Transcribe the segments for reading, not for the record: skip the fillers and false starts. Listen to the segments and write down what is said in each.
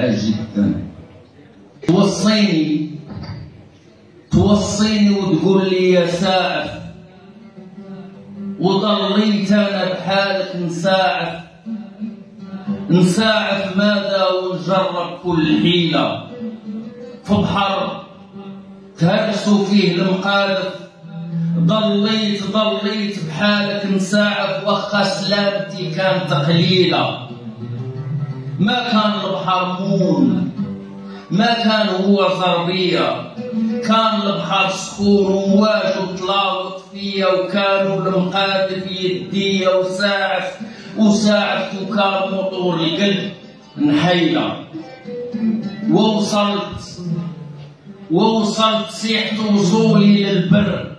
جدا. توصيني وتقول لي يا ساعف، وضليت انا بحالك نساعف ماذا ونجرب كل حيلة. في بحر تهرسوا فيه المقاذف، ضليت بحالك نساعف، وخا سلامتي كانت قليلة. ما كان البحر مون، ما كان هو زربية، كان البحر سخون ومواج وتلاوط فيا، وكانوا المقاذف يديا وساعفت وكان موتور القلب نحيلة. ووصلت سيحت وصولي للبر،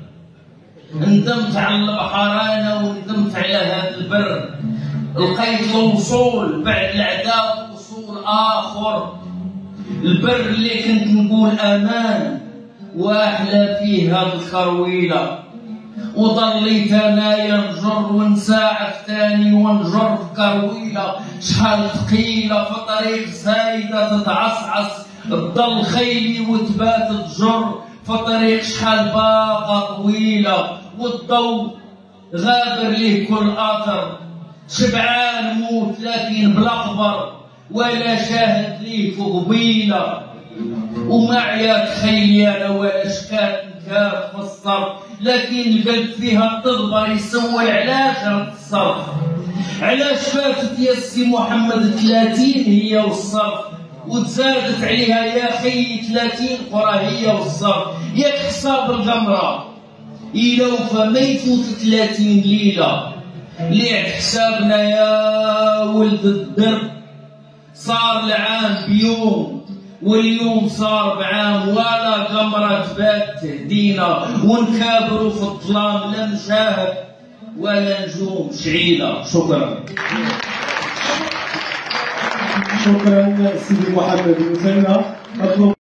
ندمت على البحر انا وندمت على هذا البر. لقيت الوصول بعد العذاب وصول اخر، البر اللي كنت نقول امان واحلى فيه هذه الخرويله. وضليت انايا نجر ونساعف ثاني ونجر في كرويله، شحال ثقيله في طريق زايده تتعصعص، تضل خيلي وتبات تجر في طريق شحال باقه طويله، والضوء غابر ليه كل اثر، شبعان موت لكن بلا خبر، ولا شاهد ليه في قبيله. وما عياك خيلي انا ولا شكات نكاف في الصرف، لكن القلب فيها تضبر يسول علاش رد الصرف. علاش فاتت يا سي محمد 30 هي والصرف، وتزادت عليها يا خيي 30 قرى هي والصرف. ياك حساب القمره يلوفى ما يفوت 30 ليله، ليك حسابنا يا ولد الدرب. صار العام بيوم واليوم صار بعام، ولا قمرة تبات تهدينا، ونكابروا في الظلام لا نشاهد ولا نجوم شعيلة. شكرا. شكرا سيدي محمد.